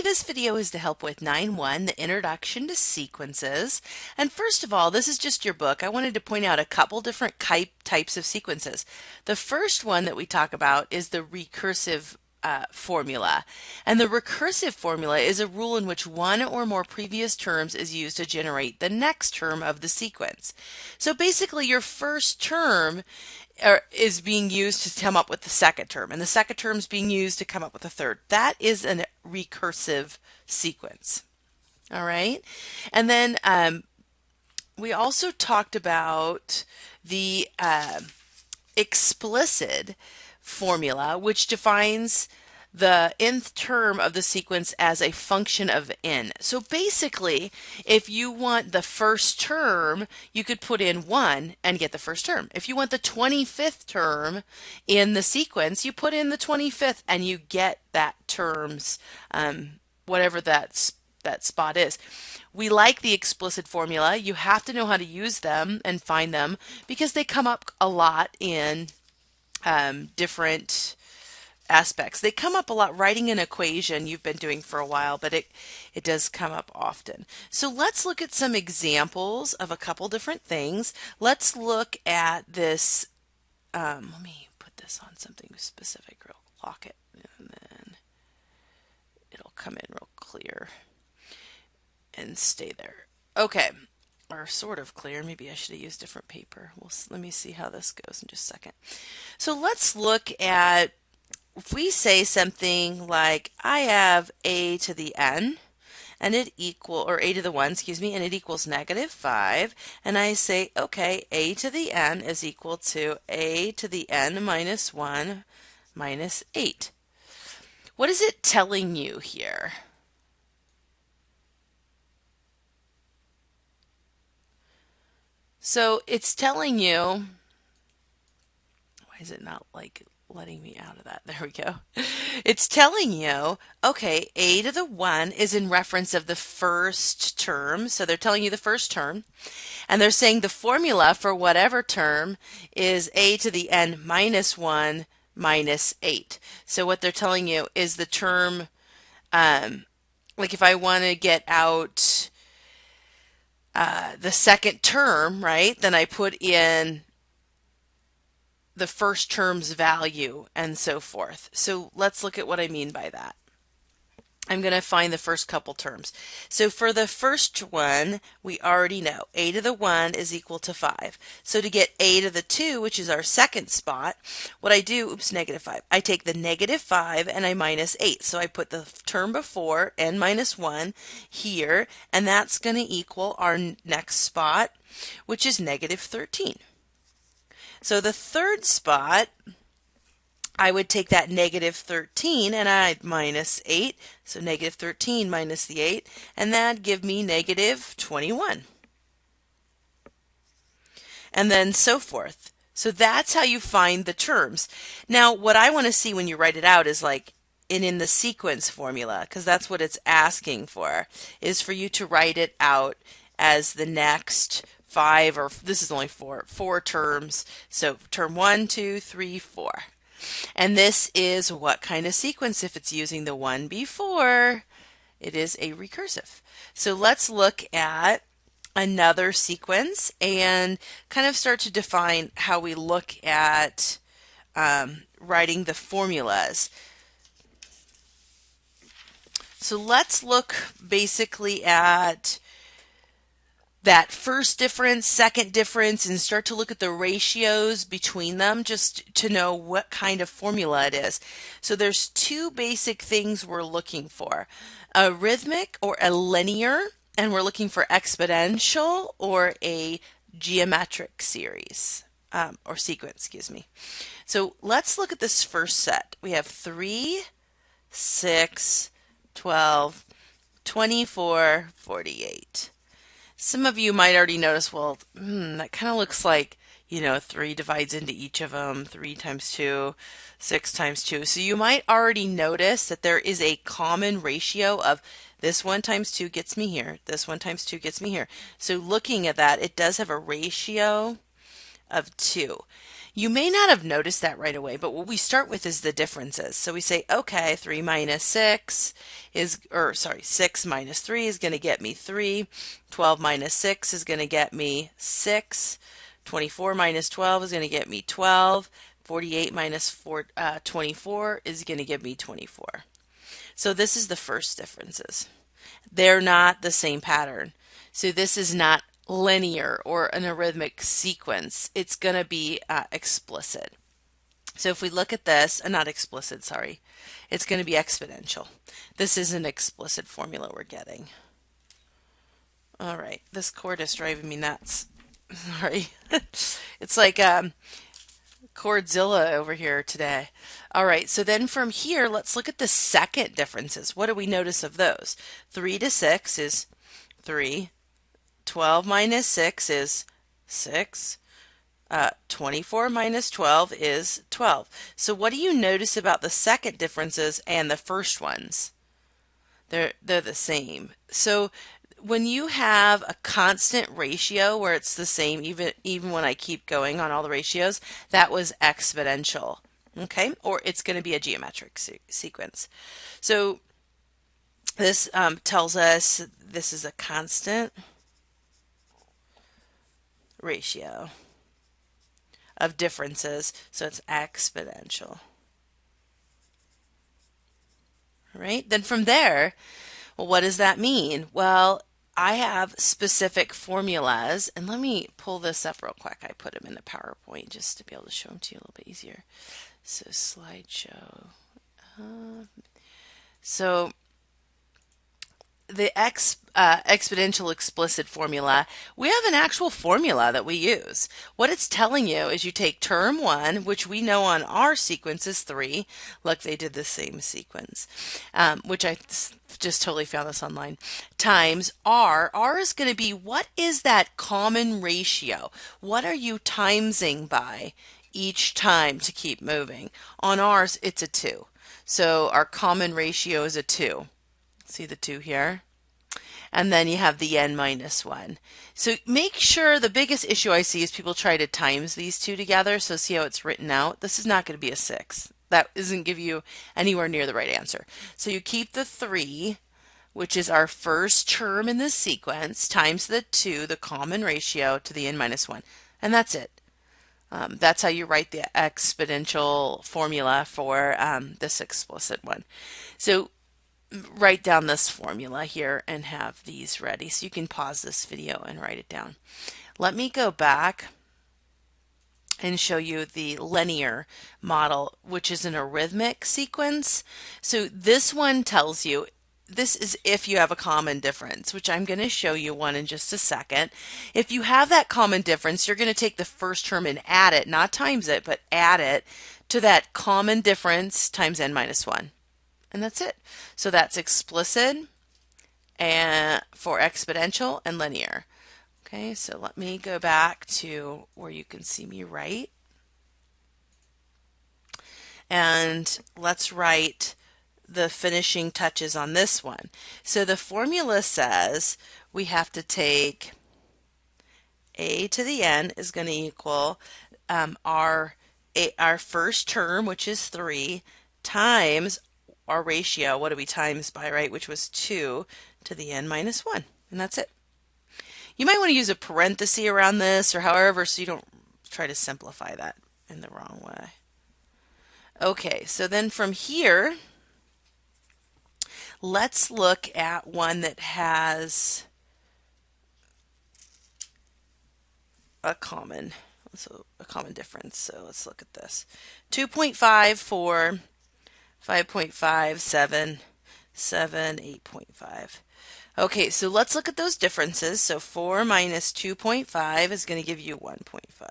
Hi, this video is to help with 9.1, the Introduction to Sequences. And first of all, this is just your book. I wanted to point out a couple different types of sequences. The first one that we talk about is the recursive formula. And the recursive formula is a rule in which one or more previous terms is used to generate the next term of the sequence. So basically, your first term is being used to come up with the second term, and the second term is being used to come up with the third. That is a recursive sequence. All right. And then we also talked about the explicit formula, which defines the nth term of the sequence as a function of n. So basically, if you want the first term, you could put in 1 and get the first term. If you want the 25th term in the sequence, you put in the 25th and you get that term's whatever that spot is. We like the explicit formula. You have to know how to use them and find them because they come up a lot in different aspects. They come up a lot writing an equation you've been doing for a while, but it does come up often. So let's look at some examples of a couple different things. Let's look at this. Let me put this on something specific. Lock it, and then it'll come in real clear and stay there. Okay. Or sort of clear. Maybe I should have used different paper. Let me see how this goes in just a second. So let's look at, if we say something like, I have a to the n, and it or a to the 1, excuse me, and it equals -5, and I say, okay, a to the n is equal to a to the n minus 1 minus 8. What is it telling you here? So it's telling you, why is it not like letting me out of that? There we go. It's telling you, okay, a to the 1 is in reference of the first term. So they're telling you the first term. And they're saying the formula for whatever term is a to the n minus 1 minus 8. So what they're telling you is the term, like if I want to get out the second term, right, then I put in the first term's value and so forth. So let's look at what I mean by that. I'm going to find the first couple terms. So for the first one, we already know a to the 1 is equal to 5. So to get a to the 2, which is our second spot, what I do, -5. I take the -5 and I minus 8. So I put the term before, n minus 1, here, and that's going to equal our next spot, which is -13. So the third spot, I would take that -13 and I'd minus 8. So -13 minus the 8, and that'd give me -21. And then so forth. So that's how you find the terms. Now, what I want to see when you write it out is like in the sequence formula, because that's what it's asking for, is for you to write it out as the next 5, or this is only 4 terms. So term 1, 2, 3, 4. And this is what kind of sequence? If it's using the one before, it is a recursive. So let's look at another sequence and kind of start to define how we look at writing the formulas. So let's look basically at that first difference, second difference, and start to look at the ratios between them just to know what kind of formula it is. So there's two basic things we're looking for: a rhythmic or a linear, and we're looking for exponential or a geometric series or sequence, excuse me. So let's look at this first set. We have 3, 6, 12, 24, 48. Some of you might already notice, well, that kind of looks like, 3 divides into each of them, 3 times 2, 6 times 2. So you might already notice that there is a common ratio of this 1 times 2 gets me here, this 1 times 2 gets me here. So looking at that, it does have a ratio of 2. You may not have noticed that right away, but what we start with is the differences. So we say, okay, 3 minus 6 is, or sorry, 6 minus 3 is going to get me 3. 12 minus 6 is going to get me 6. 24 minus 12 is going to get me 12. 48 minus 24 is going to give me 24. So this is the first differences. They're not the same pattern. So this is not linear or an arithmetic sequence. It's going to be explicit. So if we look at this, not explicit, sorry, it's going to be exponential. This is an explicit formula we're getting. All right, this cord is driving me nuts. Sorry. It's like Chordzilla over here today. All right, so then from here, let's look at the second differences. What do we notice of those? 3 to 6 is 3. 12 minus 6 is 6. 24 minus 12 is 12. So what do you notice about the second differences and the first ones? They're the same. So when you have a constant ratio where it's the same, even when I keep going on all the ratios, that was exponential. Okay, or it's going to be a geometric sequence. So this tells us this is a constant ratio of differences, so it's exponential. All right, then from there, well, what does that mean? Well, I have specific formulas, and let me pull this up real quick. I put them in the PowerPoint just to be able to show them to you a little bit easier. So slideshow. So the exponential explicit formula, we have an actual formula that we use. What it's telling you is you take term 1, which we know on our sequence is 3. Look, they did the same sequence, which I just totally found this online, times r. R is going to be, what is that common ratio? What are you timesing by each time to keep moving? On ours, it's a 2. So our common ratio is a 2. See the 2 here? And then you have the n minus 1. So make sure, the biggest issue I see is people try to times these two together. So see how it's written out? This is not going to be a 6. That doesn't give you anywhere near the right answer. So you keep the 3, which is our first term in this sequence, times the 2, the common ratio, to the n minus 1. And that's it. That's how you write the exponential formula for this explicit one. So write down this formula here and have these ready. So you can pause this video and write it down. Let me go back and show you the linear model, which is an arithmetic sequence. So this one tells you, this is if you have a common difference, which I'm going to show you one in just a second. If you have that common difference, you're going to take the first term and add it, not times it, but add it to that common difference times n minus 1. And that's it. So that's explicit and for exponential and linear. Okay, so let me go back to where you can see me write. And let's write the finishing touches on this one. So the formula says we have to take a to the n is going to equal our first term, which is 3, times our ratio, what do we times by, right, which was 2 to the n minus 1, and that's it. You might want to use a parenthesis around this or however, so you don't try to simplify that in the wrong way. Okay, so then from here, let's look at one that has a common difference. So let's look at this. 2.5 for 5.5, 7, 8.5. Okay, so let's look at those differences. So 4 minus 2.5 is going to give you 1.5.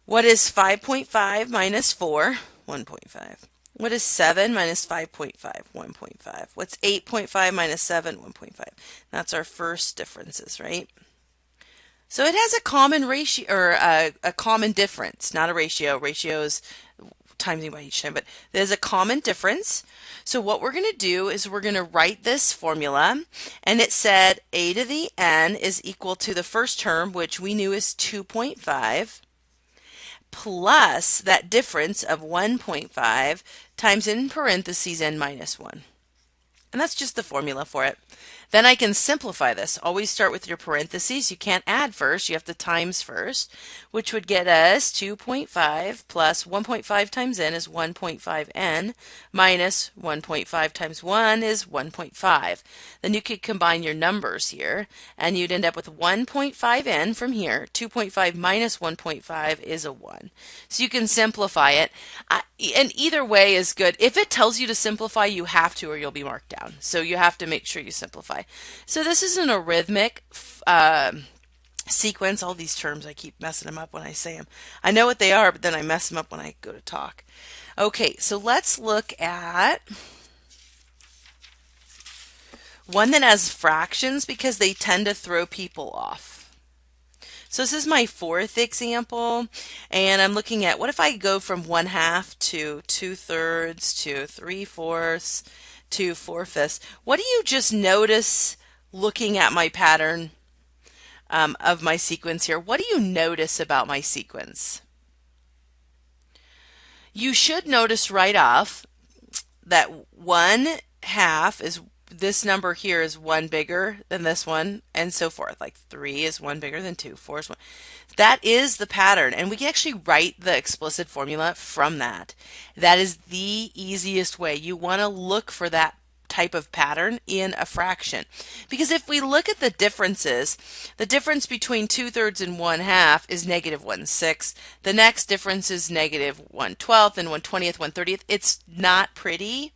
What is 5.5 minus 4? 1.5. What is 7 minus 5.5? 1.5. What's 8.5 minus 7? 1.5. That's our first differences, right? So it has a common ratio, or a common difference, not a ratio. Ratios, timesing by each time, but there's a common difference. So what we're going to do is we're going to write this formula, and it said a to the n is equal to the first term, which we knew is 2.5, plus that difference of 1.5 times in parentheses n minus 1. And that's just the formula for it. Then I can simplify this. Always start with your parentheses. You can't add first. You have to times first, which would get us 2.5 plus 1.5 times n is 1.5n minus 1.5 times 1 is 1.5. Then you could combine your numbers here, and you'd end up with 1.5n from here. 2.5 minus 1.5 is a 1. So you can simplify it. And either way is good. If it tells you to simplify, you have to, or you'll be marked down. So you have to make sure you simplify. So this is an arithmetic sequence. All these terms, I keep messing them up when I say them. I know what they are, but then I mess them up when I go to talk. Okay, so let's look at one that has fractions because they tend to throw people off. So this is my fourth example, and I'm looking at what if I go from 1/2 to 2/3 to 3/4 to 4/5. What do you just notice looking at my pattern of my sequence here? What do you notice about my sequence? You should notice right off that 1/2 is this number here is 1 bigger than this one, and so forth. Like 3 is 1 bigger than 2, 4 is 1. That is the pattern, and we can actually write the explicit formula from that. That is the easiest way. You want to look for that type of pattern in a fraction. Because if we look at the differences, the difference between 2/3 and 1/2 is negative 1/6. The next difference is negative 1/12 and 1/20th, 1/30th. It's not pretty.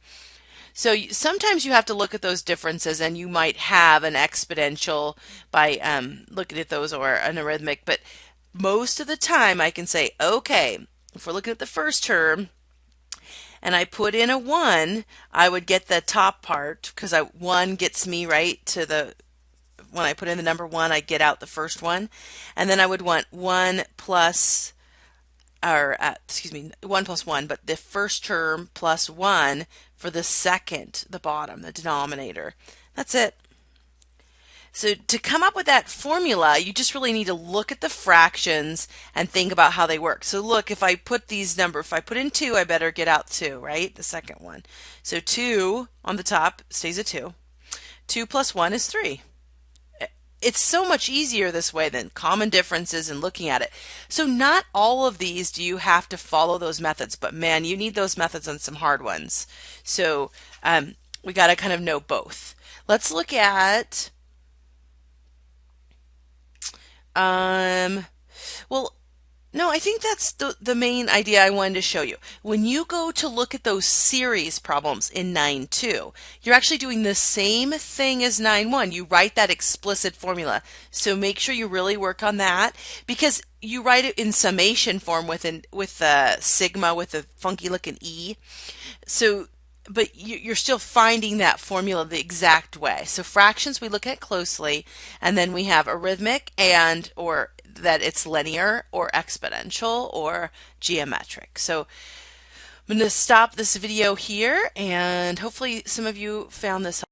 So sometimes you have to look at those differences, and you might have an exponential by looking at those, or an arithmetic, but most of the time I can say, okay, if we're looking at the first term and I put in a 1, I would get the top part because 1 gets me right to the, when I put in the number 1, I get out the first one, and then I would want 1 plus, or excuse me, 1 plus 1, but the first term plus 1 for the second, the bottom, the denominator. That's it. So to come up with that formula, you just really need to look at the fractions and think about how they work. So look, if I put these numbers, if I put in 2, I better get out 2, right? The second one. So 2 on the top stays a 2. 2 plus 1 is 3. It's so much easier this way than common differences and looking at it. So not all of these do you have to follow those methods, but man, you need those methods on some hard ones. So we got to kind of know both. Let's look at, well, no, I think that's the main idea I wanted to show you. When you go to look at those series problems in 9-2, you're actually doing the same thing as 9-1. You write that explicit formula. So make sure you really work on that, because you write it in summation form with sigma with a funky looking E. So, but you're still finding that formula the exact way. So fractions we look at closely, and then we have arithmetic and or that it's linear or exponential or geometric. So I'm going to stop this video here, and hopefully some of you found this